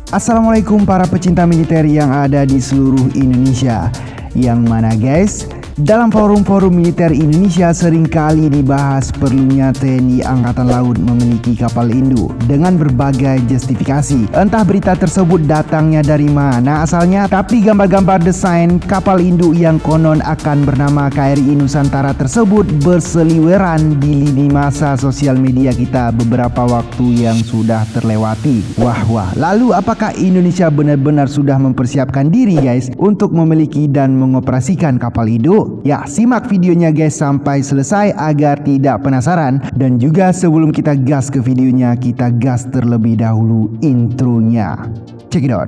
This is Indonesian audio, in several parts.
Assalamualaikum para pecinta militer yang ada di seluruh Indonesia. Yang mana guys, dalam forum-forum militer Indonesia sering kali dibahas perlunya TNI Angkatan Laut memiliki kapal induk dengan berbagai justifikasi. Entah berita tersebut datangnya dari mana asalnya, tapi gambar-gambar desain kapal induk yang konon akan bernama KRI Nusantara tersebut berseliweran di lini masa sosial media kita beberapa waktu yang sudah terlewati. Wah, lalu apakah Indonesia benar-benar sudah mempersiapkan diri guys untuk memiliki dan mengoperasikan kapal induk? Ya, simak videonya guys sampai selesai agar tidak penasaran. Dan juga sebelum kita gas ke videonya, kita gas terlebih dahulu intronya. Check it out.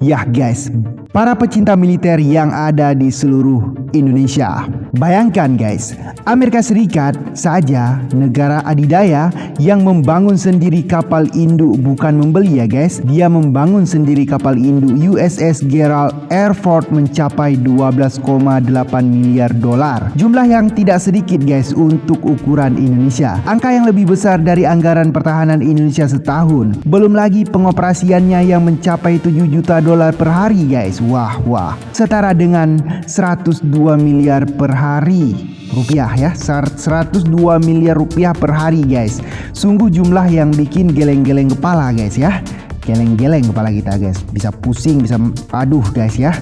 Ya guys, para pecinta militer yang ada di seluruh Indonesia, bayangkan guys, Amerika Serikat saja negara adidaya yang membangun sendiri kapal induk, bukan membeli ya guys. Dia membangun sendiri kapal induk USS Gerald R. Ford mencapai 12,8 miliar dolar. Jumlah yang tidak sedikit guys untuk ukuran Indonesia. Angka yang lebih besar dari anggaran pertahanan Indonesia setahun. Belum lagi pengoperasiannya yang mencapai 7 juta dolar per hari guys. Wah, setara dengan 102 miliar per hari rupiah ya, 102 miliar rupiah per hari guys. Sungguh jumlah yang bikin geleng-geleng kepala guys ya. Geleng-geleng kepala kita guys, bisa pusing, bisa aduh guys ya.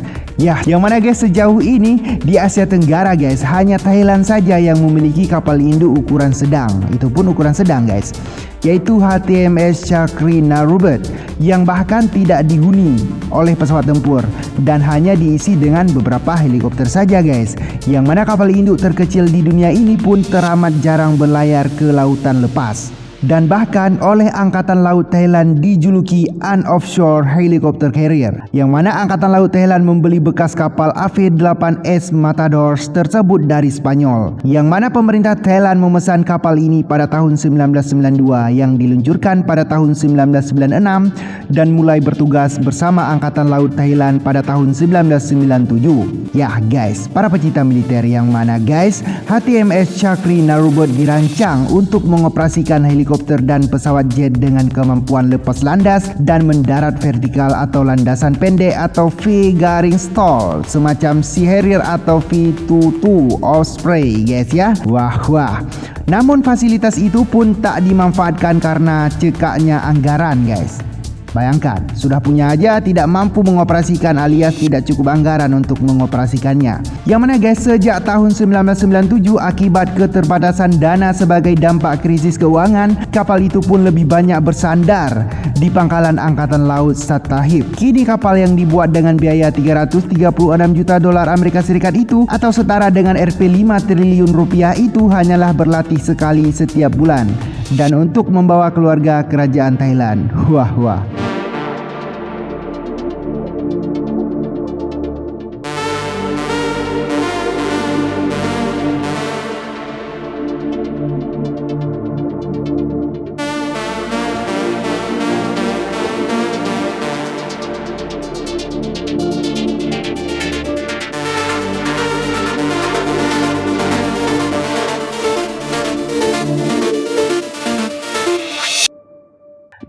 Ya, yang mana guys, sejauh ini di Asia Tenggara guys, hanya Thailand saja yang memiliki kapal induk ukuran sedang. Itu pun ukuran sedang guys, yaitu HTMS Chakri Narubet, yang bahkan tidak dihuni oleh pesawat tempur dan hanya diisi dengan beberapa helikopter saja guys. Yang mana kapal induk terkecil di dunia ini pun teramat jarang berlayar ke lautan lepas, dan bahkan oleh Angkatan Laut Thailand dijuluki Offshore Helicopter Carrier, yang mana Angkatan Laut Thailand membeli bekas kapal AV-8S Matadors tersebut dari Spanyol, yang mana pemerintah Thailand memesan kapal ini pada tahun 1992 yang diluncurkan pada tahun 1996 dan mulai bertugas bersama Angkatan Laut Thailand pada tahun 1997. Ya guys, para pecinta militer yang mana guys, HTMS Chakri Narubet dirancang untuk mengoperasikan helikopter dan pesawat jet dengan kemampuan lepas landas dan mendarat vertikal atau landasan pendek atau V garing stall, semacam Sea Harrier atau V22 Osprey guys ya. Wah. Namun fasilitas itu pun tak dimanfaatkan karena cekaknya anggaran guys. Bayangkan, sudah punya aja tidak mampu mengoperasikan alias tidak cukup anggaran untuk mengoperasikannya. Yang mana guys, sejak tahun 1997 akibat keterbatasan dana sebagai dampak krisis keuangan, kapal itu pun lebih banyak bersandar di pangkalan Angkatan Laut Sattahip. Kini kapal yang dibuat dengan biaya 336 juta dolar Amerika Serikat itu, atau setara dengan Rp 5 triliun rupiah itu, hanyalah berlatih sekali setiap bulan dan untuk membawa keluarga kerajaan Thailand. Wah.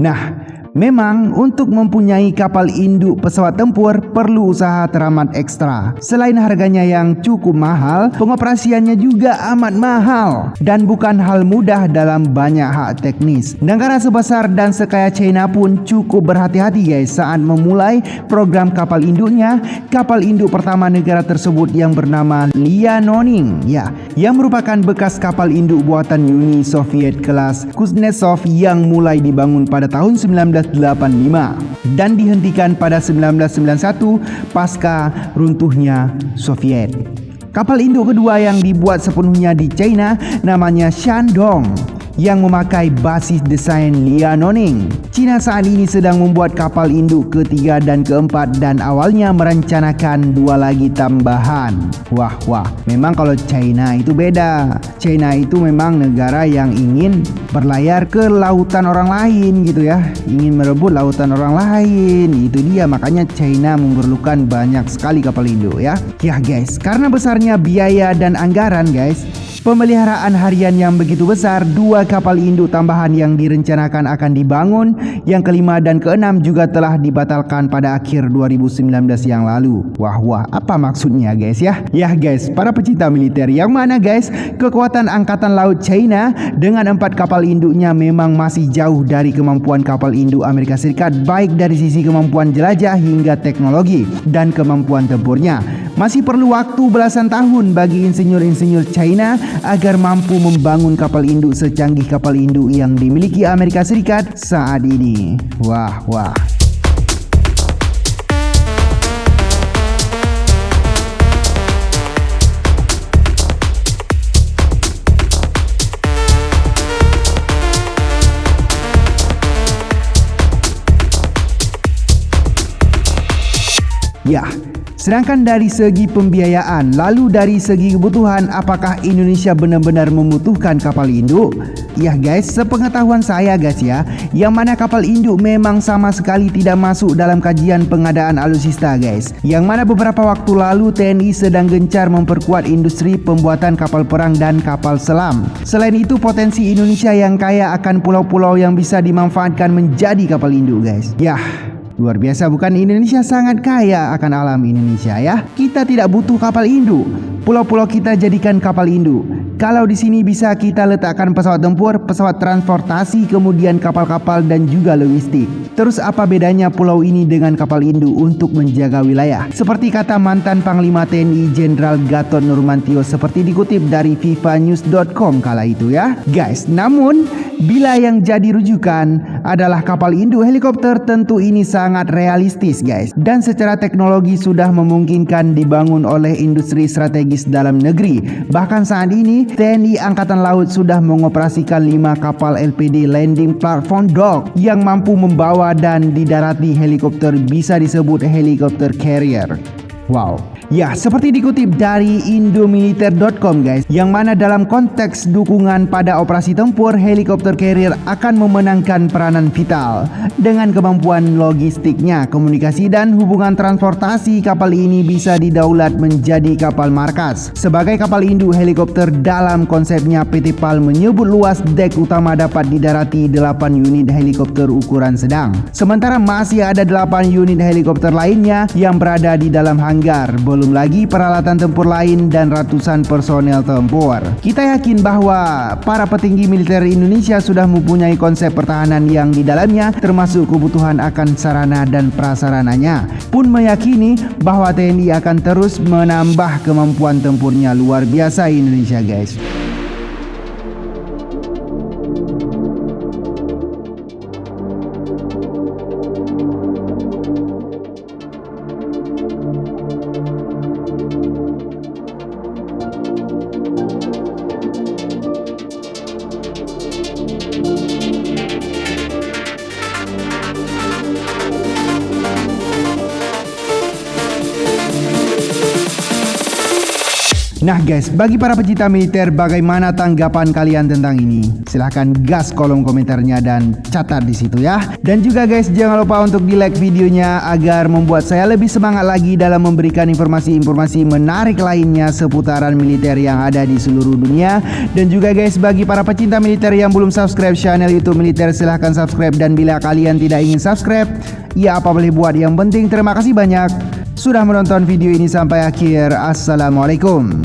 Nah, memang untuk mempunyai kapal induk pesawat tempur perlu usaha teramat ekstra. Selain harganya yang cukup mahal, pengoperasiannya juga amat mahal dan bukan hal mudah dalam banyak hak teknis. Negara sebesar dan sekaya China pun cukup berhati-hati guys saat memulai program kapal induknya. Kapal induk pertama negara tersebut yang bernama Lianoning ya, yang merupakan bekas kapal induk buatan Uni Soviet kelas Kuznetsov yang mulai dibangun pada tahun 1985 dan dihentikan pada 1991 pasca runtuhnya Soviet. Kapal induk kedua yang dibuat sepenuhnya di China namanya Shandong yang memakai basis desain Liaoning. China saat ini sedang membuat kapal induk ketiga dan keempat dan awalnya merencanakan 2 lagi tambahan. Wah, memang kalau China itu beda. China itu memang negara yang ingin berlayar ke lautan orang lain gitu ya, ingin merebut lautan orang lain. Itu dia, makanya China memerlukan banyak sekali kapal induk ya. Ya guys, karena besarnya biaya dan anggaran guys, pemeliharaan harian yang begitu besar, 2 kapal induk tambahan yang direncanakan akan dibangun, yang kelima dan keenam juga telah dibatalkan pada akhir 2019 yang lalu. Wah, apa maksudnya guys ya? Ya guys, para pecinta militer, yang mana guys, kekuatan angkatan laut China dengan 4 kapal induknya memang masih jauh dari kemampuan kapal induk Amerika Serikat, baik dari sisi kemampuan jelajah hingga teknologi dan kemampuan tempurnya. Masih perlu waktu belasan tahun bagi insinyur-insinyur China agar mampu membangun kapal induk secanggih kapal induk yang dimiliki Amerika Serikat saat ini. Wah. Ya, sedangkan dari segi pembiayaan, lalu dari segi kebutuhan, apakah Indonesia benar-benar membutuhkan kapal induk? Ya guys, sepengetahuan saya guys ya, yang mana kapal induk memang sama sekali tidak masuk dalam kajian pengadaan alutsista guys. Yang mana beberapa waktu lalu TNI sedang gencar memperkuat industri pembuatan kapal perang dan kapal selam. Selain itu, potensi Indonesia yang kaya akan pulau-pulau yang bisa dimanfaatkan menjadi kapal induk guys. Yah, luar biasa bukan? Indonesia sangat kaya akan alam Indonesia ya. Kita tidak butuh kapal induk. Pulau-pulau kita jadikan kapal induk. Kalau di sini bisa kita letakkan pesawat tempur, pesawat transportasi, kemudian kapal-kapal dan juga logistik. Terus apa bedanya pulau ini dengan kapal induk untuk menjaga wilayah? Seperti kata mantan Panglima TNI Jenderal Gatot Nurmantio seperti dikutip dari vivanews.com kala itu ya. Guys, namun bila yang jadi rujukan adalah kapal induk helikopter, tentu ini sangat realistis guys. Dan secara teknologi sudah memungkinkan dibangun oleh industri strategis dalam negeri. Bahkan saat ini TNI Angkatan Laut sudah mengoperasikan 5 kapal LPD Landing Platform Dock yang mampu membawa dan didarati helikopter, bisa disebut helikopter carrier. Wow. Ya, seperti dikutip dari indomiliter.com guys, yang mana dalam konteks dukungan pada operasi tempur, helikopter carrier akan memenangkan peranan vital. Dengan kemampuan logistiknya, komunikasi dan hubungan transportasi, kapal ini bisa didaulat menjadi kapal markas. Sebagai kapal induk helikopter, dalam konsepnya PT PAL menyebut luas dek utama dapat didarati 8 unit helikopter ukuran sedang. Sementara masih ada 8 unit helikopter lainnya yang berada di dalam hanggar. Belum lagi peralatan tempur lain dan ratusan personel tempur. Kita yakin bahwa para petinggi militer Indonesia sudah mempunyai konsep pertahanan yang di dalamnya termasuk kebutuhan akan sarana dan prasarananya. Pun meyakini bahwa TNI akan terus menambah kemampuan tempurnya. Luar biasa Indonesia guys. Nah guys, bagi para pecinta militer, bagaimana tanggapan kalian tentang ini? Silahkan gas kolom komentarnya dan catat di situ ya. Dan juga guys, jangan lupa untuk di like videonya agar membuat saya lebih semangat lagi dalam memberikan informasi-informasi menarik lainnya seputaran militer yang ada di seluruh dunia. Dan juga guys, bagi para pecinta militer yang belum subscribe channel YouTube Militer, silahkan subscribe. Dan bila kalian tidak ingin subscribe, ya apa boleh buat, yang penting terima kasih banyak sudah menonton video ini sampai akhir. Assalamualaikum.